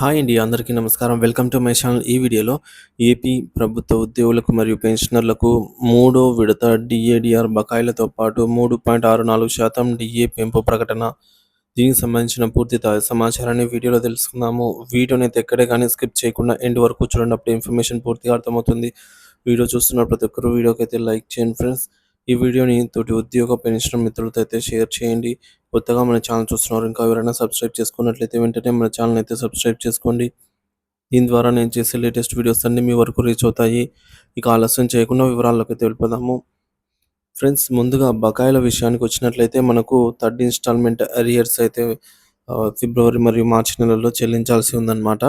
Hi అండి. అందరికీ నమస్కారం. Welcome to my channel. ఈ వీడియోలో ఏపీ ప్రభుత్వ ఉద్యోగులకు మరియు పెన్షనర్లకు మూడో విడత డీఏడీఆర్ బకాయిలతో పాటు 3.64% డీఏ పెంపు ప్రకటన. దీనికి సంబంధించిన పూర్తి సమాచారాన్ని వీడియోలో తెలుసుకుందాము. వీడియోని అయితే ఎక్కడే కానీ స్కిప్ చేయకుండా ఎండ్ వరకు చూడండి. అప్పుడు ఇన్ఫర్మేషన్ పూర్తిగా అర్థమవుతుంది. వీడియో చూస్తున్న ప్రతి ఒక్కరు వీడియోకి అయితే లైక్ చేయండి ఫ్రెండ్స్. ఈ వీడియోని తోటి ఉద్యోగ పెన్షన్ మిత్రులతో అయితే షేర్ చేయండి. కొత్తగా మన ఛానల్ చూస్తున్నారు, ఇంకా ఎవరైనా సబ్స్క్రైబ్ చేసుకున్నట్లయితే వెంటనే మన ఛానల్ అయితే సబ్స్క్రైబ్ చేసుకోండి. దీని ద్వారా నేను చేసే లేటెస్ట్ వీడియోస్ అన్నీ మీ వరకు రీచ్ అవుతాయి. ఇక ఆలస్యం చేయకుండా వివరాల్లోకి వెళ్ళిపోదాము. ఫ్రెండ్స్, ముందుగా బకాయిల విషయానికి వచ్చినట్లయితే మనకు థర్డ్ ఇన్స్టాల్మెంట్ అరియర్స్ అయితే ఫిబ్రవరి మరియు మార్చి నెలల్లో చెల్లించాల్సి ఉందన్నమాట.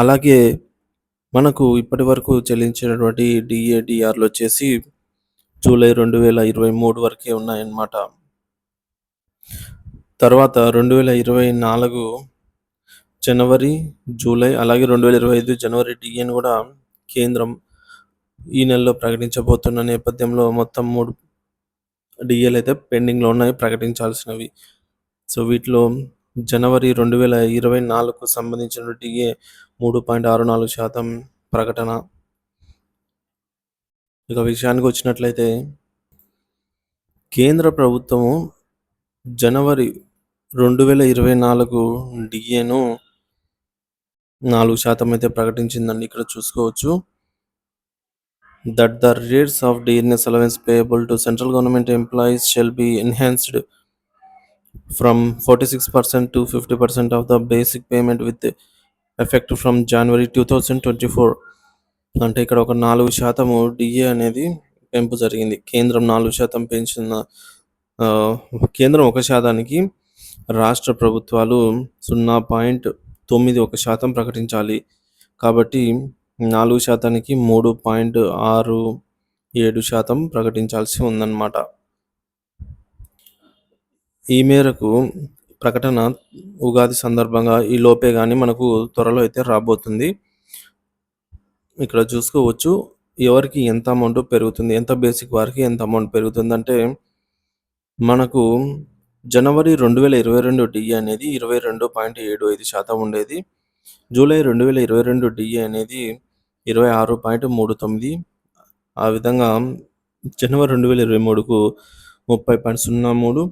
అలాగే మనకు ఇప్పటి వరకు చెల్లించినటువంటి డిఏడిఆర్లు వచ్చేసి జూలై 2023 వరకే ఉన్నాయన్నమాట. తర్వాత 2024 జనవరి, జూలై, అలాగే 2025 జనవరి డిఏని కూడా కేంద్రం ఈ నెలలో ప్రకటించబోతున్న నేపథ్యంలో మొత్తం 3 డిఏలు అయితే పెండింగ్లో ఉన్నాయి ప్రకటించాల్సినవి. సో వీటిలో జనవరి 2024కు సంబంధించిన డిఏ 3.64% ప్రకటన. ఇక విషయానికి వచ్చినట్లయితే కేంద్ర ప్రభుత్వము జనవరి 2024 డిఏను 4% అయితే ప్రకటించిందండి. ఇక్కడ చూసుకోవచ్చు. That the rates of dearness allowance payable to central government employees shall be enhanced from 46% to 50% of the basic payment with effect from January 2024. అంటే ఇక్కడ ఒక 4% డిఏ అనేది పెంపు జరిగింది. కేంద్రం 4% పెంచిన కేంద్రం 1%కి రాష్ట్ర ప్రభుత్వాలు 0.91% ప్రకటించాలి. కాబట్టి 4%కి 3.67% ప్రకటించాల్సి ఉందన్నమాట. ఈ మేరకు ప్రకటన ఉగాది సందర్భంగా ఈ లోపే కానీ మనకు త్వరలో అయితే రాబోతుంది. ఇక్కడ చూసుకోవచ్చు ఎవరికి ఎంత అమౌంట్ పెరుగుతుంది, ఎంత బేసిక్ వారికి ఎంత అమౌంట్ పెరుగుతుందంటే మనకు జనవరి 2022 డిఏ అనేది 22.75% ఉండేది. జూలై 2022 డిఏ అనేది 26.39. ఆ విధంగా జనవరి 2023కు 30.03,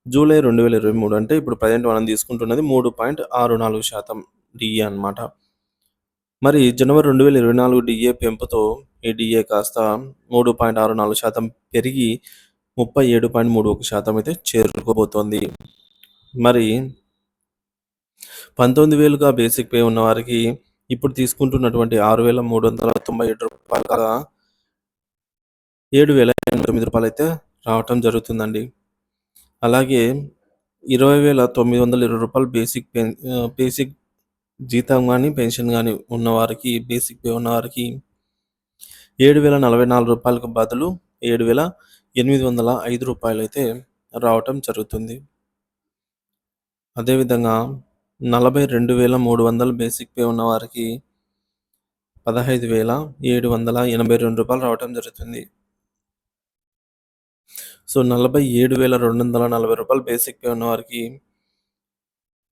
జూలై 2023 అంటే ఇప్పుడు ప్రజెంట్ మనం తీసుకుంటున్నది 3.64% డిఏ అన్నమాట. మరి జనవరి 2024 డిఏ పెంపుతో ఈ డిఏ కాస్త 3.64% పెరిగి 37.31% అయితే చేరుకోబోతోంది. మరి 19,000గా బేసిక్ పే ఉన్న వారికి ఇప్పుడు తీసుకుంటున్నటువంటి 6,397 రూపాయలు కాగా 7,089 రూపాయలు అయితే రావటం జరుగుతుందండి. అలాగే 20,920 రూపాయలు బేసిక్ జీతం కానీ పెన్షన్ కానీ ఉన్నవారికి, బేసిక్ పే ఉన్నవారికి 7,044 రూపాయలకు బదులు 7,805 రూపాయలు అయితే రావటం జరుగుతుంది. అదేవిధంగా 42,300 బేసిక్ పే ఉన్నవారికి 15,782 రూపాయలు రావటం జరుగుతుంది. సో 47,240 రూపాయలు బేసిక్ పే ఉన్నవారికి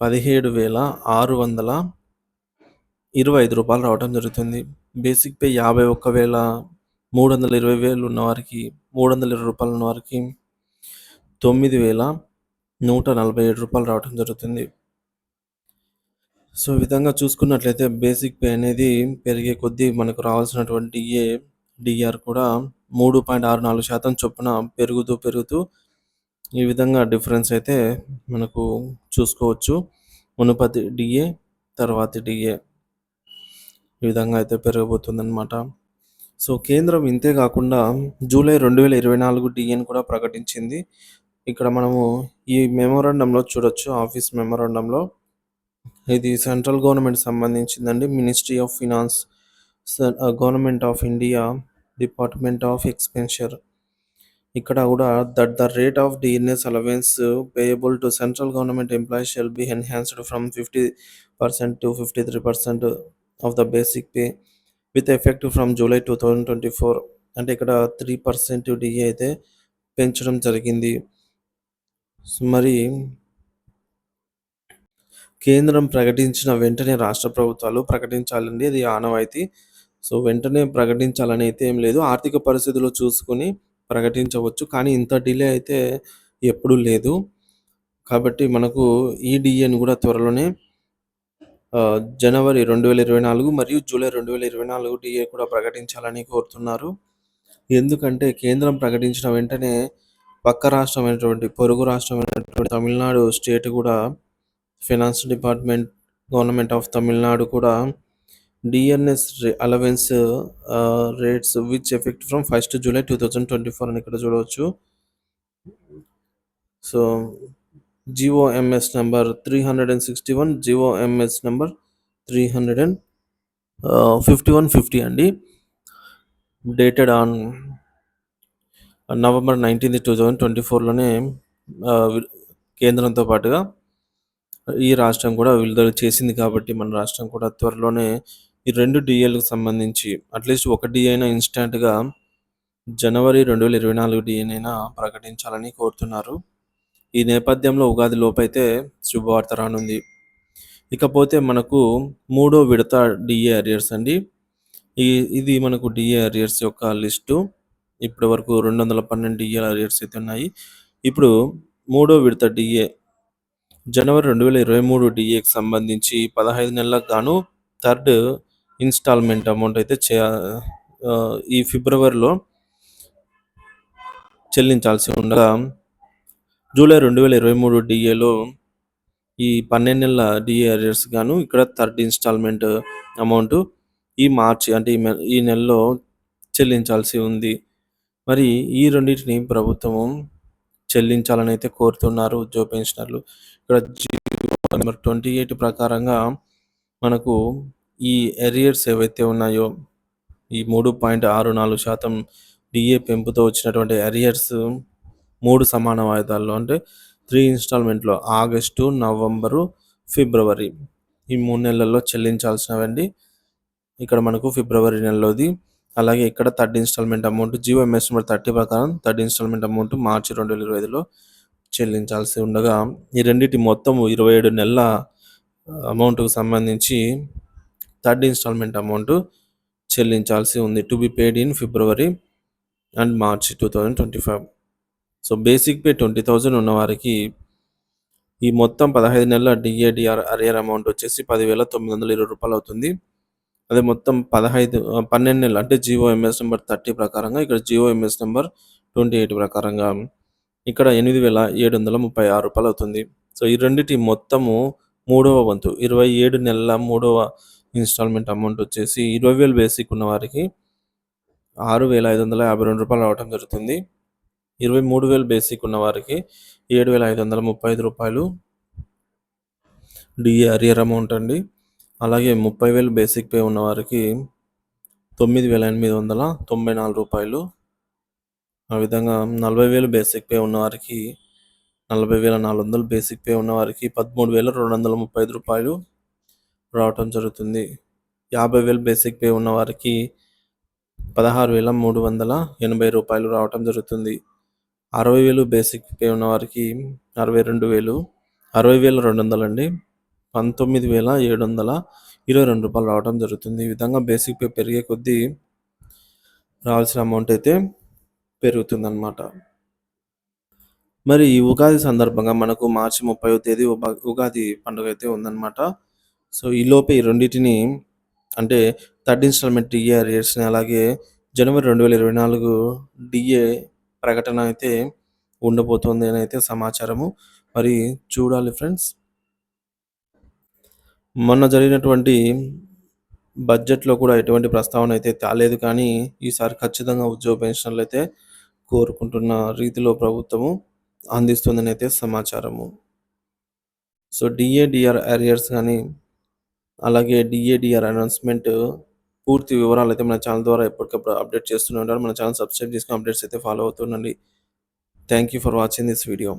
17,625 రూపాయలు రావటం జరుగుతుంది. బేసిక్ పే 51,320 ఉన్నవారికి 320 రూపాయలు ఉన్నవారికి 9,147 రూపాయలు రావటం జరుగుతుంది. సో ఈ విధంగా చూసుకున్నట్లయితే బేసిక్ పే అనేది పెరిగే కొద్దీ మనకు రావాల్సినటువంటి డిఆర్ కూడా 3.64% చొప్పున పెరుగుతూ ఈ విధంగా డిఫరెన్స్ అయితే మనకు చూసుకోవచ్చు. మునుపటి డిఏ, తర్వాతి డిఏ ఈ విధంగా అయితే పెరగబోతుందన్నమాట. సో కేంద్రం ఇంతే కాకుండా జూలై 2024 డిఏని కూడా ప్రకటించింది. ఇక్కడ మనము ఈ మెమోరాండంలో చూడొచ్చు. ఆఫీస్ మెమోరాండంలో ఇది సెంట్రల్ గవర్నమెంట్ సంబంధించిందండి. Ministry of finance, government of India, department of expenditure. ఇక్కడ కూడా that the rate of DNS allowance payable to central government employees shall be enhanced from 50% to 53% of the basic pay with effect from July 2024. అంటే ఇక్కడ 3% DA అయితే పెంచడం జరిగింది. మరి కేంద్రం ప్రకటించిన వెంటనే రాష్ట్ర ప్రభుత్వాలు ప్రకటించాలండి. అది ఆనవాయితీ. సో, వెంటనే ప్రకటించాలని అయితే ఏం లేదు. ఆర్థిక పరిస్థితులు చూసుకొని ప్రకటించవచ్చు. కానీ ఇంత డిలే అయితే ఎప్పుడూ లేదు. కాబట్టి మనకు ఈ డీఏని కూడా త్వరలోనే జనవరి 2024 మరియు జూలై 2024 డీఏ కూడా ప్రకటించాలని కోరుతున్నారు. ఎందుకంటే కేంద్రం ప్రకటించిన వెంటనే పక్క రాష్ట్రమైనటువంటి పొరుగు రాష్ట్రమైనటువంటి తమిళనాడు స్టేట్ కూడా finance department government of Tamil Nadu కూడా DNS allowance rates which effect from 1st July 2024 అని ఇక్కడ చూడవచ్చు. So GOMS number 361 GOMS number 35150 అండి, డేటెడ్ ఆన్ November 19, 2024లోనే కేంద్రంతో పాటుగా ఈ రాష్ట్రం కూడా విడుదల చేసింది. కాబట్టి మన రాష్ట్రం కూడా త్వరలోనే ఈ 2 డిఏలకు సంబంధించి అట్లీస్ట్ ఒక డిఏ అయినా ఇన్స్టాంట్గా జనవరి 2024 డిఏనైనా ప్రకటించాలని కోరుతున్నారు. ఈ నేపథ్యంలో ఉగాది లోపైతే శుభవార్త రానుంది. ఇకపోతే మనకు 3వ విడత డిఏ అరియర్స్ అండి. ఇది మనకు డిఏ అరియర్స్ యొక్క లిస్టు. ఇప్పటి వరకు 212 డిఏ అరియర్స్ అయితే ఉన్నాయి. ఇప్పుడు 3వ విడత డిఏ జనవరి 2023 డిఏకి సంబంధించి 15 నెలలకు గాను 3rd ఇన్స్టాల్మెంట్ అమౌంట్ అయితే ఈ ఫిబ్రవరిలో చెల్లించాల్సి ఉండగా, జూలై 2023 డిఏలో ఈ 12 నెలల డిఏ అరియర్స్ గాను ఇక్కడ 3rd ఇన్స్టాల్మెంట్ అమౌంట్ ఈ మార్చి అంటే ఈ నెలలో చెల్లించాల్సి ఉంది. మరి ఈ రెండింటిని ప్రభుత్వం చెల్లించాలని అయితే కోరుతున్నారు ఉద్యోగ పెన్షనర్లు. ఇక్కడ నెంబర్ 28 ప్రకారంగా మనకు ఈ అరియర్స్ ఏవైతే ఉన్నాయో ఈ 3.64% డిఏ పెంపుతో వచ్చినటువంటి అరియర్స్ 3 సమాన వాయిదాల్లో అంటే 3 ఇన్స్టాల్మెంట్లో ఆగస్టు, నవంబరు, ఫిబ్రవరి ఈ 3 నెలల్లో చెల్లించాల్సినవండి. ఇక్కడ మనకు ఫిబ్రవరి నెలలోది. అలాగే ఇక్కడ 3rd instalment amount GOMS number 30 ప్రకారం 3rd ఇన్స్టాల్మెంట్ అమౌంట్ మార్చి 2025లో చెల్లించాల్సి ఉండగా, ఈ రెండింటి మొత్తం 27 నెలల అమౌంట్కు సంబంధించి 3rd ఇన్స్టాల్మెంట్ అమౌంట్ చెల్లించాల్సి ఉంది. To be paid in February and March 2025. So basic pay 20,000 ఉన్న వారికి ఈ మొత్తం 15 నెలల డిఏడిఆర్ అరియర్ అమౌంట్ వచ్చేసి 10,920 రూపాయలు అవుతుంది. అదే మొత్తం 12 నెలలు అంటే GOMS నెంబర్ 30 ప్రకారంగా, ఇక్కడ GOMS నెంబర్ 28 ప్రకారంగా ఇక్కడ 8,736 రూపాయలు అవుతుంది. సో ఈ రెండింటి మొత్తము 3వ వంతు 27 నెలల 3వ ఇన్స్టాల్మెంట్ అమౌంట్ వచ్చేసి 20,000 బేసిక్ ఉన్న వారికి 6,552 రూపాయలు రావడం జరుగుతుంది. 23,000 బేసిక్ ఉన్న వారికి 7,535 రూపాయలు డిఏ అరియర్ అమౌంట్ అండి. అలాగే 30,000 బేసిక్ పే ఉన్న వారికి 9,894 రూపాయలు. ఆ విధంగా 40,000 బేసిక్ పే ఉన్న వారికి 40,400, బేసిక్ పే ఉన్న వారికి 13,235 రూపాయలు రావటం జరుగుతుంది. 50,000 బేసిక్ పే ఉన్న వారికి 16,380 రూపాయలు రావటం జరుగుతుంది. 60,000 బేసిక్ పే ఉన్న వారికి 62,000, 60,200 అండి, 19,722 రూపాయలు రావడం జరుగుతుంది. ఈ విధంగా బేసిక్ పే పెరిగే కొద్దీ రావాల్సిన అమౌంట్ అయితే పెరుగుతుందన్నమాట. మరి ఈ ఉగాది సందర్భంగా మనకు మార్చి 30వ తేదీ ఉగాది పండుగ అయితే ఉందన్నమాట. సో ఈలోపే ఈ రెండింటిని అంటే 3rd ఇన్స్టాల్మెంట్ డిఏ అరియర్స్ని అలాగే జనవరి 2024 డిఏ ప్రకటన అయితే ఉండబోతోంది అని అయితే సమాచారము. మరి చూడాలి ఫ్రెండ్స్. మొన్న జరిగినటువంటి బడ్జెట్లో కూడా ఎటువంటి ప్రస్తావన అయితే తేలేదు, కానీ ఈసారి ఖచ్చితంగా ఉద్యోగ పెన్షన్లు అయితే కోరుకుంటున్న రీతిలో ప్రభుత్వము అందిస్తుందని అయితే సమాచారము. సో డిఏడిఆర్ అరియర్స్ కానీ అలాగే డిఏడిఆర్ అనౌన్స్మెంట్ పూర్తి వివరాలు అయితే మన ఛానల్ ద్వారా ఎప్పటికప్పుడు అప్డేట్ చేస్తూనే ఉంటారు. మన ఛానల్ సబ్స్క్రైబ్ చేసుకుని అప్డేట్స్ అయితే ఫాలో అవుతుండండి. Thank you for watching this video.